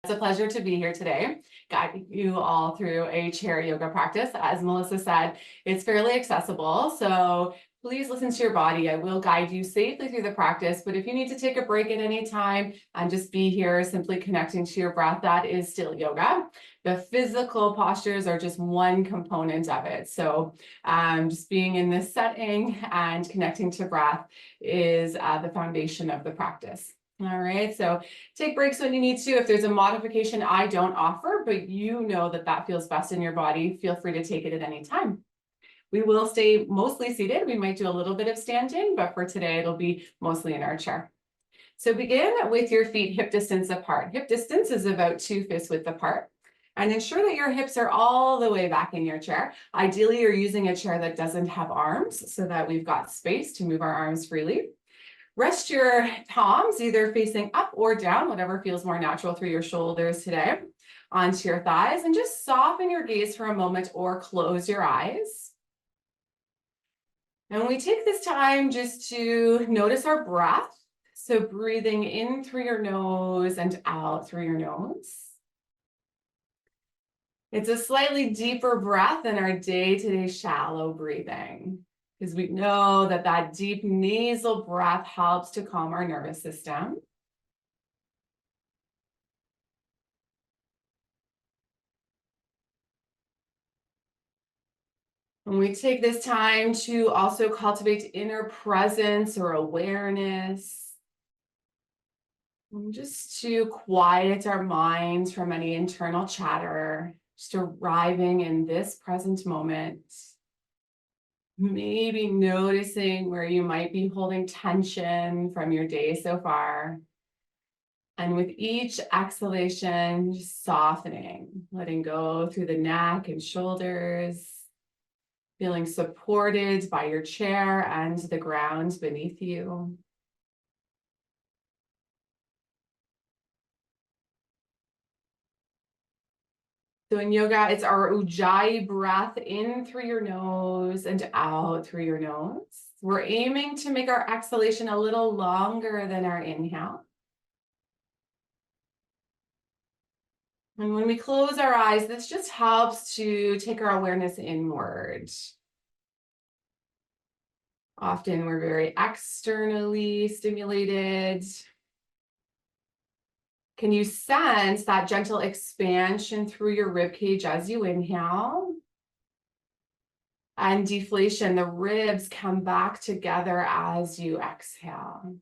It's a pleasure to be here today, guiding you all through a chair yoga practice. As Melissa said, it's fairly accessible, so please listen to your body. I will guide you safely through the practice, but if you need to take a break at any time and just be here simply connecting to your breath, that is still yoga. The physical postures are just one component of it. So just being in this setting and connecting to breath is the foundation of the practice. All right, so take breaks when you need to. If there's a modification I don't offer, but you know that that feels best in your body, feel free to take it at any time. We will stay mostly seated. We might do a little bit of standing, but for today, it'll be mostly in our chair. So begin with your feet hip distance apart. Hip distance is about 2 fists width apart. And ensure that your hips are all the way back in your chair. Ideally, you're using a chair that doesn't have arms so that we've got space to move our arms freely. Rest your palms either facing up or down, whatever feels more natural through your shoulders today, onto your thighs, and just soften your gaze for a moment or close your eyes. And we take this time just to notice our breath. So breathing in through your nose and out through your nose. It's a slightly deeper breath than our day-to-day shallow breathing, because we know that that deep nasal breath helps to calm our nervous system. And we take this time to also cultivate inner presence or awareness. And just to quiet our minds from any internal chatter, just arriving in this present moment. Maybe noticing where you might be holding tension from your day so far. And with each exhalation, just softening, letting go through the neck and shoulders, feeling supported by your chair and the ground beneath you. So in yoga, it's our Ujjayi breath in through your nose and out through your nose. We're aiming to make our exhalation a little longer than our inhale. And when we close our eyes, this just helps to take our awareness inward. Often we're very externally stimulated. Can you sense that gentle expansion through your rib cage as you inhale? And deflation, the ribs come back together as you exhale.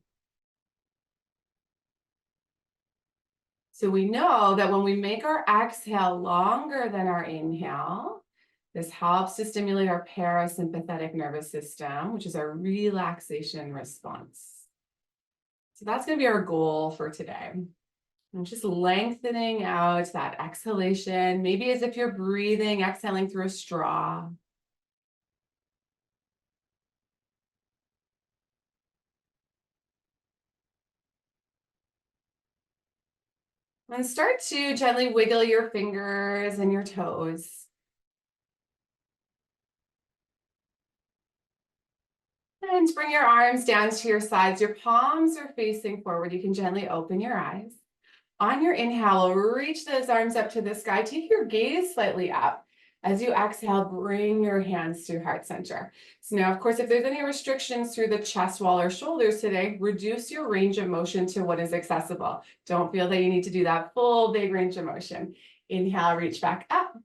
So we know that when we make our exhale longer than our inhale, this helps to stimulate our parasympathetic nervous system, which is our relaxation response. So that's going to be our goal for today. And just lengthening out that exhalation, maybe as if you're breathing, exhaling through a straw. And start to gently wiggle your fingers and your toes. And bring your arms down to your sides. Your palms are facing forward. You can gently open your eyes. On your inhale, reach those arms up to the sky. Take your gaze slightly up. As you exhale, bring your hands to heart center. So now, of course, if there's any restrictions through the chest wall or shoulders today, reduce your range of motion to what is accessible. Don't feel that you need to do that full big range of motion. Inhale, reach back up.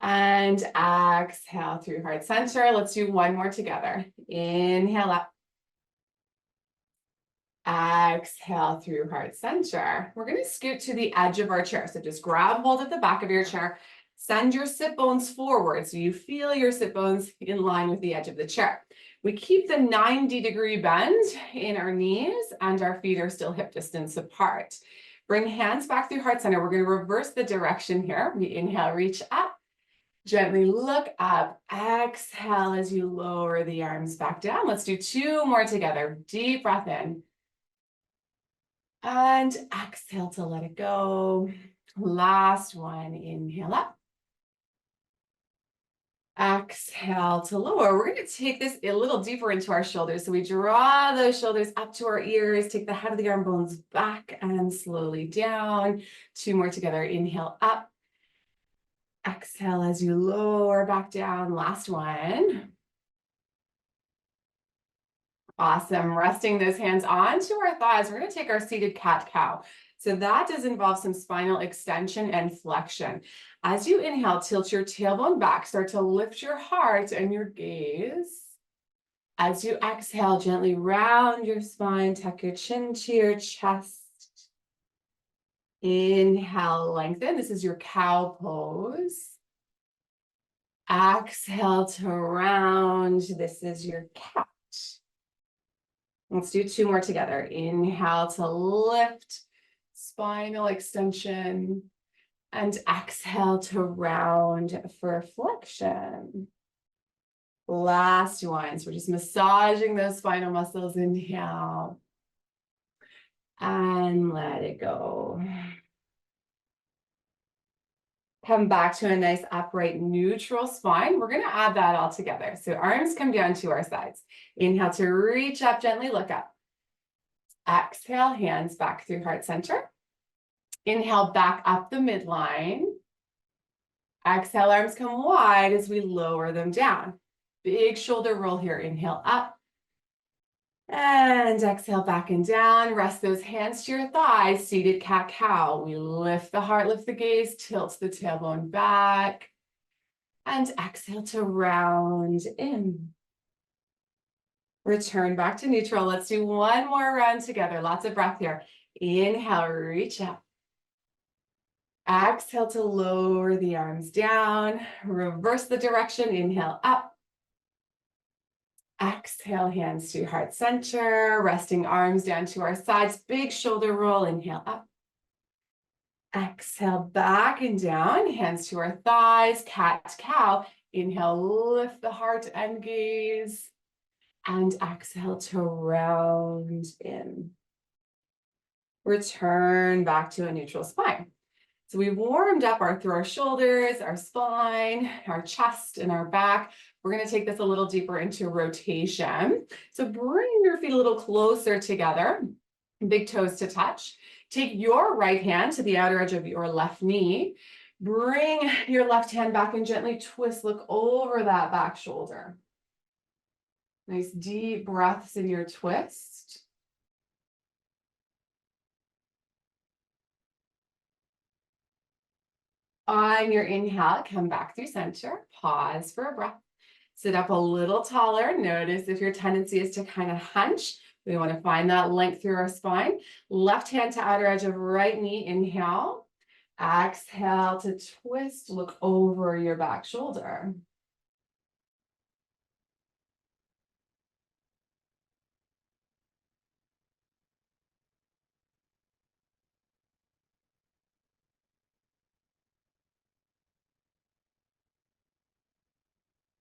And exhale through heart center. Let's do one more together. Inhale up. Exhale through heart center. We're going to scoot to the edge of our chair. So just grab hold of the back of your chair. Send your sit bones forward so you feel your sit bones in line with the edge of the chair. We keep the 90-degree bend in our knees and our feet are still hip distance apart. Bring hands back through heart center. We're going to reverse the direction here. We inhale, reach up. Gently look up, exhale as you lower the arms back down. Let's do 2 more together. Deep breath in. And exhale to let it go. Last one, inhale up. Exhale to lower. We're going to take this a little deeper into our shoulders. So we draw those shoulders up to our ears, take the head of the arm bones back and slowly down. 2 more together. Inhale up. Exhale as you lower back down. Last one. Awesome. Resting those hands onto our thighs. We're going to take our seated cat-cow. So that does involve some spinal extension and flexion. As you inhale, tilt your tailbone back. Start to lift your heart and your gaze. As you exhale, gently round your spine. Tuck your chin to your chest. Inhale, lengthen. This is your cow pose. Exhale to round. This is your cat. Let's do 2 more together. Inhale to lift, spinal extension, and exhale to round for flexion. Last one. So we're just massaging those spinal muscles. Inhale and let it go. Come back to a nice upright neutral spine. We're going to add that all together. So arms come down to our sides. Inhale to reach up, gently look up. Exhale, hands back through heart center. Inhale, back up the midline. Exhale, arms come wide as we lower them down. Big shoulder roll here. Inhale up. And exhale back and down. Rest those hands to your thighs. Seated cat-cow. We lift the heart, lift the gaze, tilt the tailbone back. And exhale to round in. Return back to neutral. Let's do 1 more round together. Lots of breath here. Inhale, reach up. Exhale to lower the arms down. Reverse the direction. Inhale up. Exhale, hands to heart center, resting arms down to our sides, big shoulder roll, inhale up. Exhale, back and down, hands to our thighs, cat-cow. Inhale, lift the heart and gaze. And exhale to round in. Return back to a neutral spine. So we've warmed up through our shoulders, our spine, our chest, and our back. We're going to take this a little deeper into rotation. So bring your feet a little closer together, big toes to touch. Take your right hand to the outer edge of your left knee. Bring your left hand back and gently twist, look over that back shoulder. Nice deep breaths in your twist. On your inhale, come back through center, pause for a breath. Sit up a little taller. Notice if your tendency is to kind of hunch. We want to find that length through our spine. Left hand to outer edge of right knee, inhale. Exhale to twist, look over your back shoulder.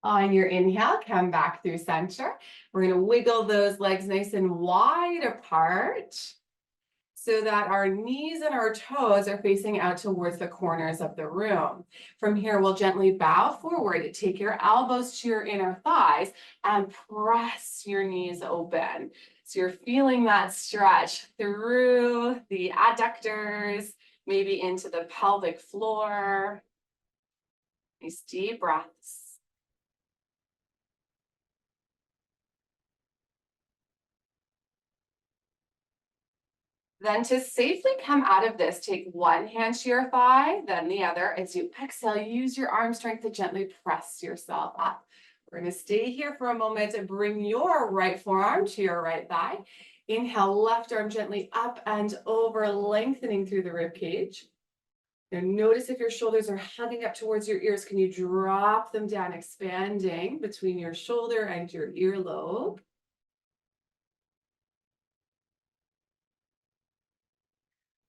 On your inhale, come back through center. We're going to wiggle those legs nice and wide apart so that our knees and our toes are facing out towards the corners of the room. From here, we'll gently bow forward. Take your elbows to your inner thighs and press your knees open. So you're feeling that stretch through the adductors, maybe into the pelvic floor. Nice deep breaths. Then to safely come out of this, take one hand to your thigh, then the other. As you exhale, use your arm strength to gently press yourself up. We're going to stay here for a moment and bring your right forearm to your right thigh. Inhale, left arm gently up and over, lengthening through the rib cage. Now notice if your shoulders are hugging up towards your ears, can you drop them down, expanding between your shoulder and your earlobe?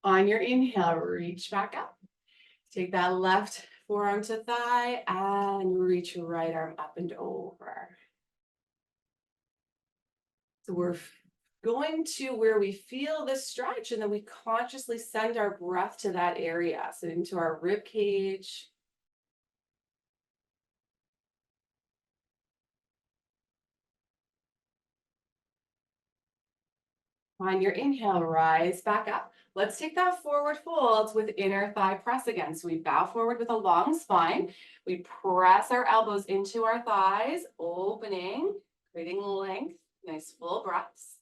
On your inhale, reach back up. Take that left forearm to thigh and reach your right arm up and over. So we're going to where we feel the stretch, and then we consciously send our breath to that area. So into our rib cage. On your inhale, rise back up. Let's take that forward fold with inner thigh press again. So we bow forward with a long spine. We press our elbows into our thighs, opening, creating length. Nice full breaths.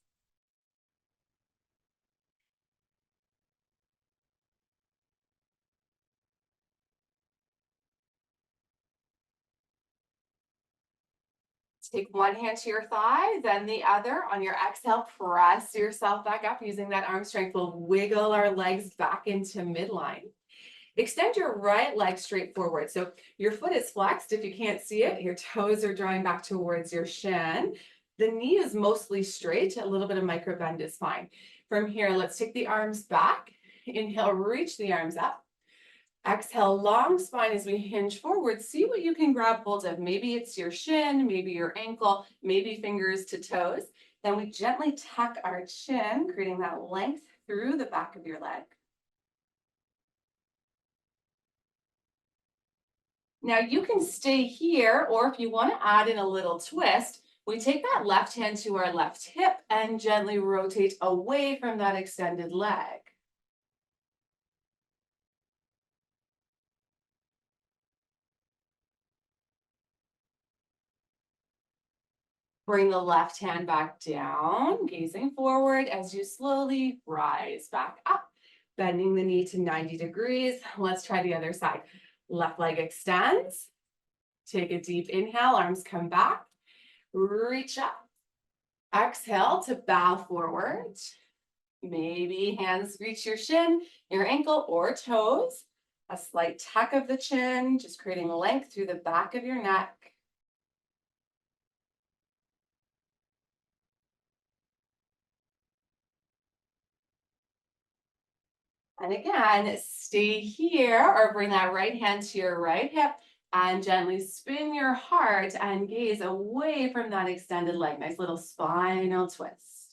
Take one hand to your thigh, then the other. On your exhale, press yourself back up using that arm strength. We'll wiggle our legs back into midline. Extend your right leg straight forward. So your foot is flexed. If you can't see it, your toes are drawing back towards your shin. The knee is mostly straight. A little bit of micro bend is fine. From here, let's take the arms back. Inhale, reach the arms up. Exhale, long spine as we hinge forward. See what you can grab hold of. Maybe it's your shin, maybe your ankle, maybe fingers to toes. Then we gently tuck our chin, creating that length through the back of your leg. Now you can stay here, or if you want to add in a little twist, we take that left hand to our left hip and gently rotate away from that extended leg. Bring the left hand back down, gazing forward as you slowly rise back up, bending the knee to 90 degrees. Let's try the other side. Left leg extends. Take a deep inhale, arms come back. Reach up. Exhale to bow forward. Maybe hands reach your shin, your ankle, or toes. A slight tuck of the chin, just creating length through the back of your neck. And again, stay here or bring that right hand to your right hip and gently spin your heart and gaze away from that extended leg. Nice little spinal twist.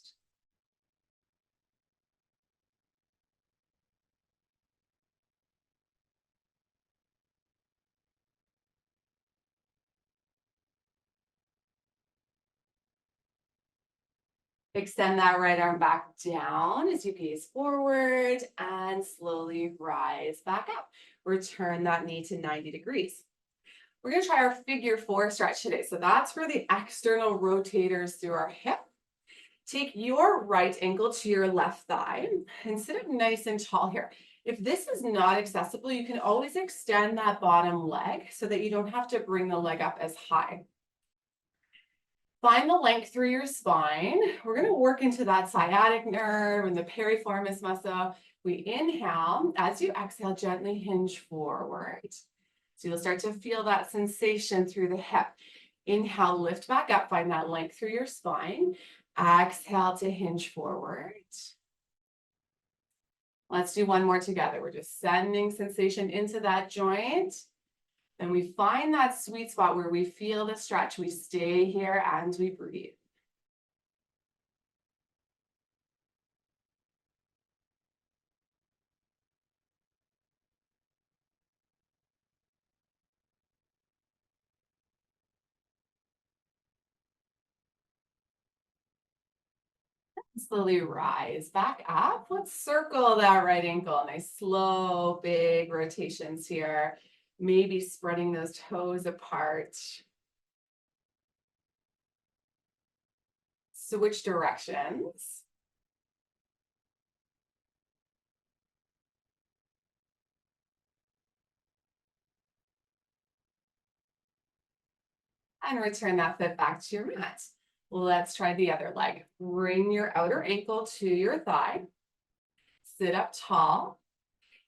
Extend that right arm back down as you gaze forward and slowly rise back up. Return that knee to 90 degrees. We're going to try our figure four stretch today. So that's for the external rotators through our hip. Take your right ankle to your left thigh and sit up nice and tall here. If this is not accessible, you can always extend that bottom leg so that you don't have to bring the leg up as high. Find the length through your spine. We're going to work into that sciatic nerve and the piriformis muscle. We inhale. As you exhale, gently hinge forward. So you'll start to feel that sensation through the hip. Inhale, lift back up. Find that length through your spine. Exhale to hinge forward. Let's do one more together. We're just sending sensation into that joint. And we find that sweet spot where we feel the stretch. We stay here and we breathe. Slowly rise back up. Let's circle that right ankle. Nice slow, big rotations here. Maybe spreading those toes apart. Switch directions. And return that foot back to your mat. Let's try the other leg. Bring your outer ankle to your thigh. Sit up tall.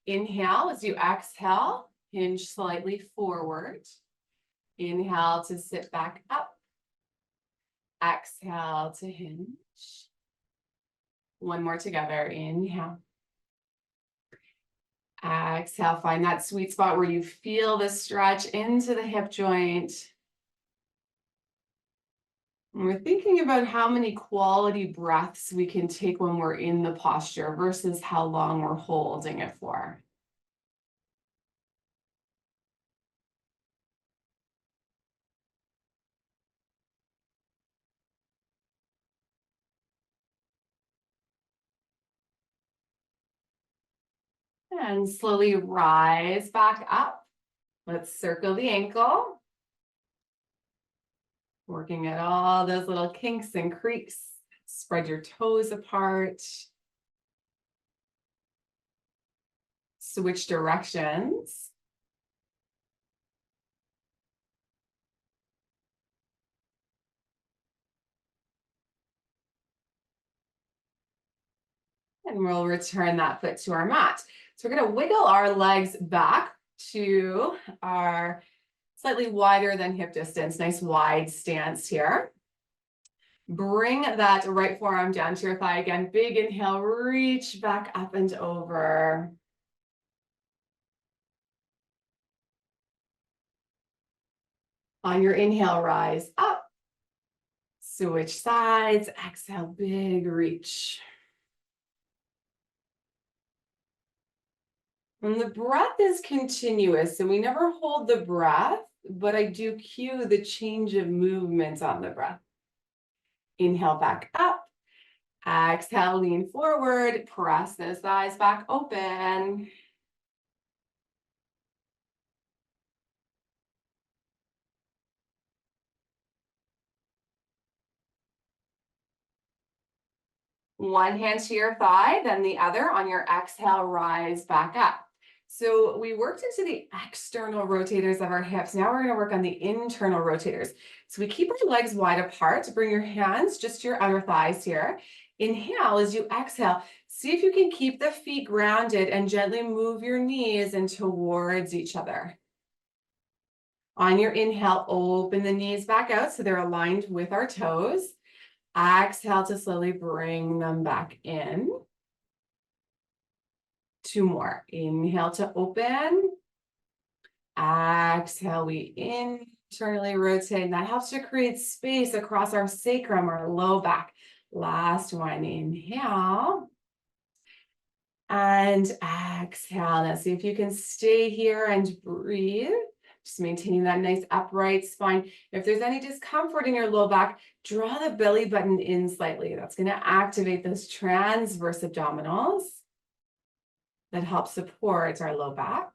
Inhale as you exhale, hinge slightly forward. Inhale to sit back up. Exhale to hinge. One more together. Inhale. Exhale, find that sweet spot where you feel the stretch into the hip joint. And we're thinking about how many quality breaths we can take when we're in the posture versus how long we're holding it for. And slowly rise back up. Let's circle the ankle. Working at all those little kinks and creaks. Spread your toes apart. Switch directions. And we'll return that foot to our mat. So we're going to wiggle our legs back to our slightly wider than hip distance. Nice wide stance here. Bring that right forearm down to your thigh again. Big inhale, reach back up and over. On your inhale, rise up. Switch sides. Exhale, big reach. And the breath is continuous, so we never hold the breath, but I do cue the change of movements on the breath. Inhale back up. Exhale, lean forward. Press those thighs back open. One hand to your thigh, then the other. On your exhale, rise back up. So we worked into the external rotators of our hips. Now we're going to work on the internal rotators. So we keep our legs wide apart. Bring your hands just to your outer thighs here. Inhale as you exhale. See if you can keep the feet grounded and gently move your knees in towards each other. On your inhale, open the knees back out so they're aligned with our toes. Exhale to slowly bring them back in. Two more. Inhale to open. Exhale, we internally rotate. And that helps to create space across our sacrum, our low back. Last one. Inhale. And exhale. Now see if you can stay here and breathe. Just maintaining that nice upright spine. If there's any discomfort in your low back, draw the belly button in slightly. That's going to activate those transverse abdominals that help support our low back.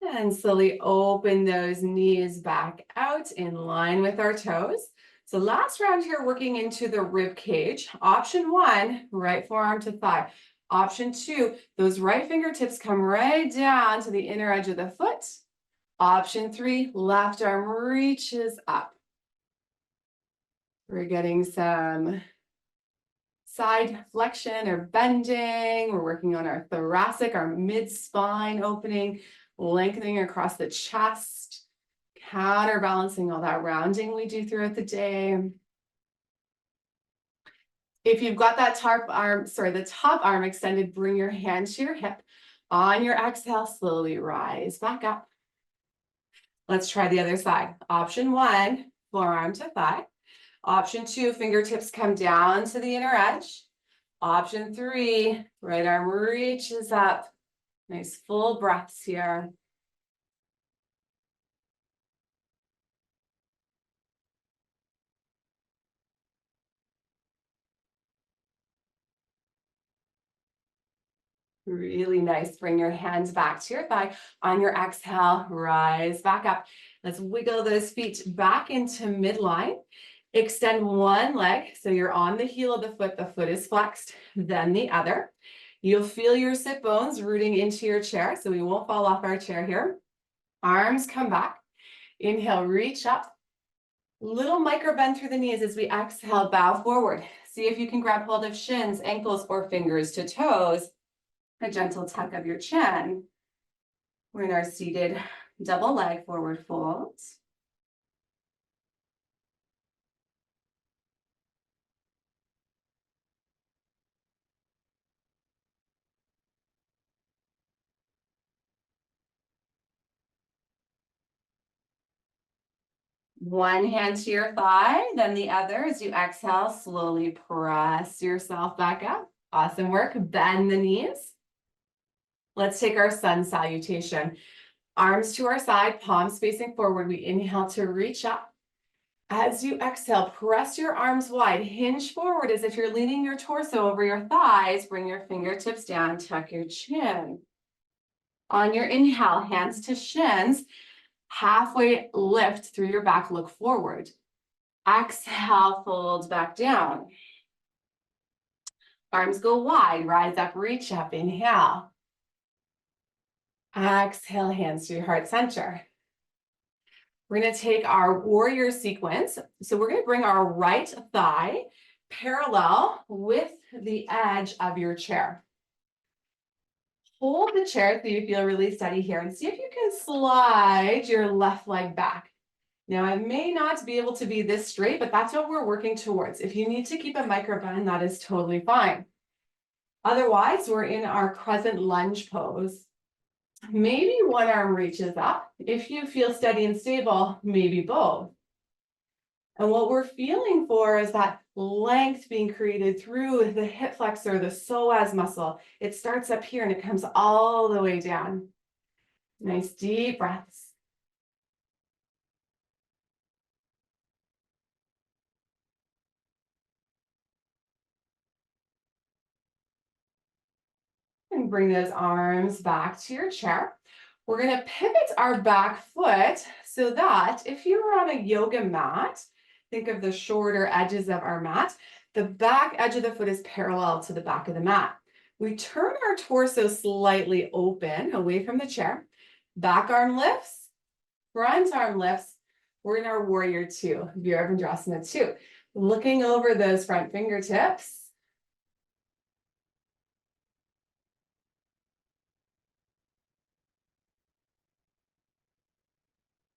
And slowly open those knees back out in line with our toes. So last round here, working into the rib cage. Option one, right forearm to thigh. Option two, those right fingertips come right down to the inner edge of the foot. Option three, left arm reaches up. We're getting some side flexion or bending. We're working on our thoracic, our mid-spine opening, lengthening across the chest, counterbalancing all that rounding we do throughout the day. If you've got that the top arm extended, bring your hand to your hip. On your exhale, slowly rise back up. Let's try the other side. Option one, forearm to thigh. Option two, fingertips come down to the inner edge. Option three, right arm reaches up. Nice full breaths here. Really nice. Bring your hands back to your thigh. On your exhale, rise back up. Let's wiggle those feet back into midline. Extend one leg. So you're on the heel of the foot is flexed, then the other. You'll feel your sit bones rooting into your chair, so we won't fall off our chair here. Arms come back. Inhale, reach up. Little micro bend through the knees as we exhale, bow forward. See if you can grab hold of shins, ankles, or fingers to toes. A gentle tuck of your chin. We're in our seated double leg forward fold. One hand to your thigh, then the other. As you exhale, slowly press yourself back up. Awesome work. Bend the knees. Let's take our sun salutation. Arms to our side, palms facing forward. We inhale to reach up. As you exhale, press your arms wide, hinge forward as if you're leaning your torso over your thighs. Bring your fingertips down, tuck your chin. On your inhale, hands to shins, halfway lift through your back, look forward. Exhale, fold back down. Arms go wide, rise up, reach up, inhale. Exhale, hands to your heart center. We're gonna take our warrior sequence. So we're gonna bring our right thigh parallel with the edge of your chair. Hold the chair so you feel really steady here and see if you can slide your left leg back. Now, I may not be able to be this straight, but that's what we're working towards. If you need to keep a micro bend, that is totally fine. Otherwise, we're in our crescent lunge pose. Maybe one arm reaches up. If you feel steady and stable, maybe both. And what we're feeling for is that length being created through the hip flexor, the psoas muscle. It starts up here and it comes all the way down. Nice deep breaths. And bring those arms back to your chair. We're going to pivot our back foot so that if you were on a yoga mat, think of the shorter edges of our mat, the back edge of the foot is parallel to the back of the mat. We turn our torso slightly open away from the chair. Back arm lifts, front arm lifts. We're in our warrior two, Virabhadrasana 2. Looking over those front fingertips.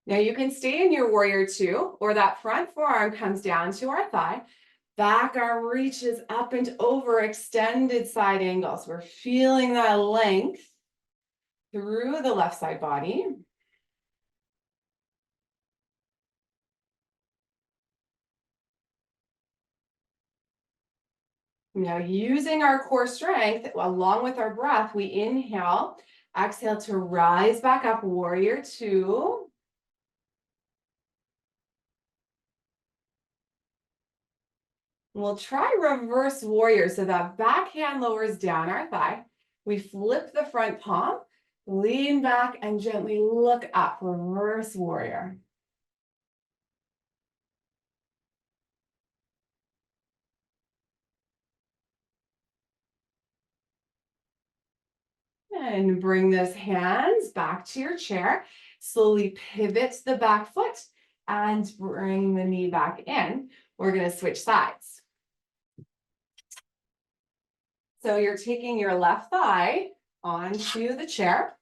Now you can stay in your warrior two, or that front forearm comes down to our thigh. Back arm reaches up and over, extended side angles. We're feeling that length through the left side body. Now using our core strength along with our breath, we inhale, exhale to rise back up, warrior two. We'll try reverse warrior. So that back hand lowers down our thigh. We flip the front palm, lean back and gently look up, reverse warrior. And bring those hands back to your chair. Slowly pivot the back foot and bring the knee back in. We're going to switch sides. So you're taking your left thigh onto the chair.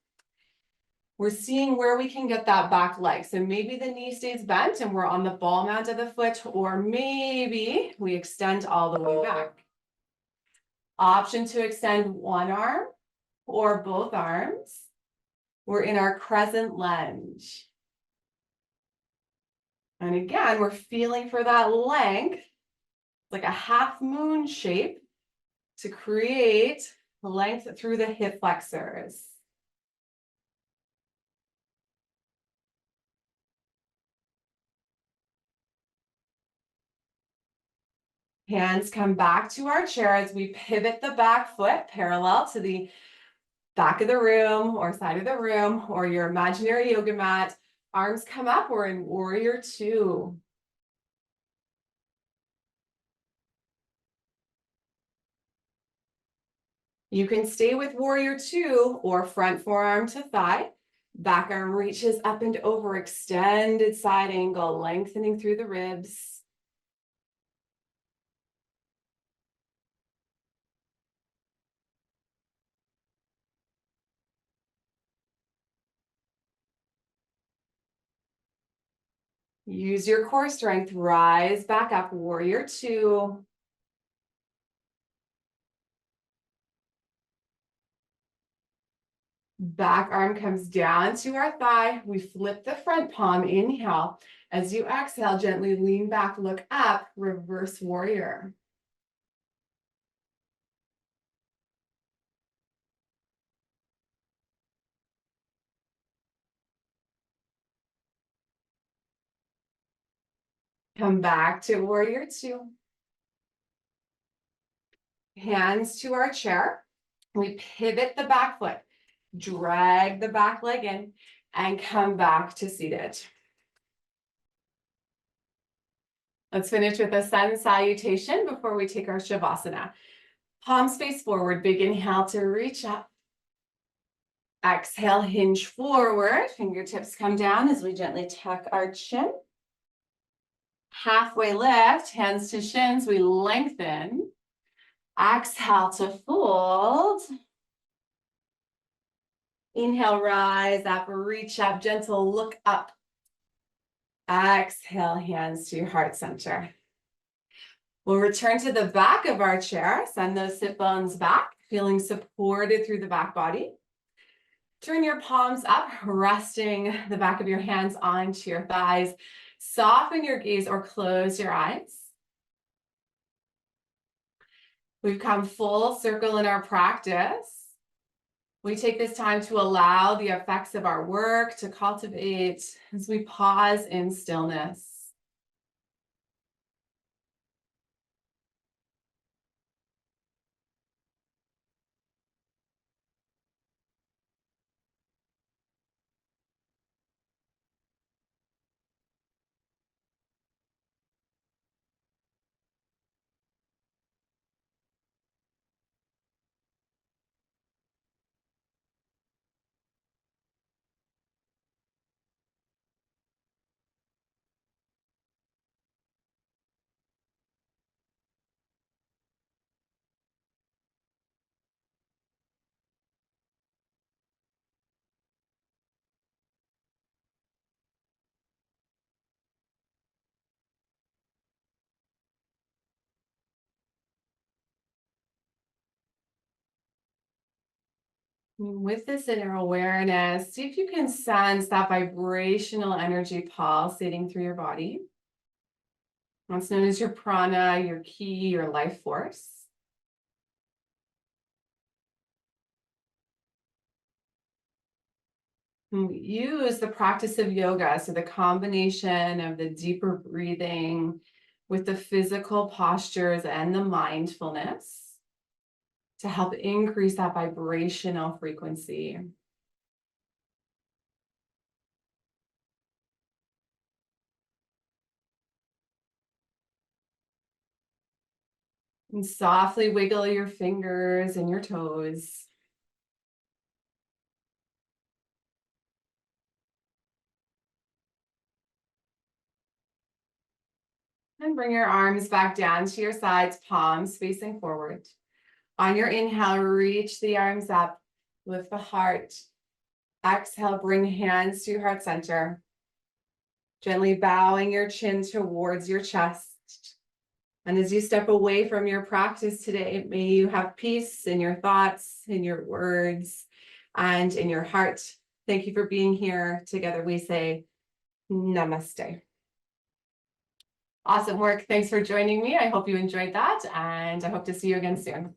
We're seeing where we can get that back leg. So maybe the knee stays bent and we're on the ball mount of the foot, or maybe we extend all the way back. Option to extend one arm or both arms. We're in our crescent lunge. And again, we're feeling for that length, like a half moon shape, to create length through the hip flexors. Hands come back to our chair as we pivot the back foot parallel to the back of the room or side of the room or your imaginary yoga mat. Arms come up, we're in warrior two. You can stay with warrior two or front forearm to thigh. Back arm reaches up and over, extended side angle, lengthening through the ribs. Use your core strength, rise back up, warrior two. Back arm comes down to our thigh. We flip the front palm, inhale. As you exhale, gently lean back, look up, reverse warrior. Come back to warrior two. Hands to our chair. We pivot the back foot, drag the back leg in, and come back to seated. Let's finish with a sun salutation before we take our Shavasana. Palms face forward, big inhale to reach up. Exhale, hinge forward, fingertips come down as we gently tuck our chin. Halfway lift, hands to shins, we lengthen. Exhale to fold. Inhale, rise up, reach up, gentle look up. Exhale, hands to your heart center. We'll return to the back of our chair, send those sit bones back, feeling supported through the back body. Turn your palms up, resting the back of your hands onto your thighs. Soften your gaze or close your eyes. We've come full circle in our practice. We take this time to allow the effects of our work to cultivate as we pause in stillness. With this inner awareness, see if you can sense that vibrational energy pulsating through your body. That's known as your prana, your ki, your life force. And we use the practice of yoga, so the combination of the deeper breathing with the physical postures and the mindfulness to help increase that vibrational frequency. And softly wiggle your fingers and your toes. And bring your arms back down to your sides, palms facing forward. On your inhale, reach the arms up, lift the heart. Exhale, bring hands to your heart center. Gently bowing your chin towards your chest. And as you step away from your practice today, may you have peace in your thoughts, in your words, and in your heart. Thank you for being here. Together we say namaste. Awesome work. Thanks for joining me. I hope you enjoyed that, and I hope to see you again soon.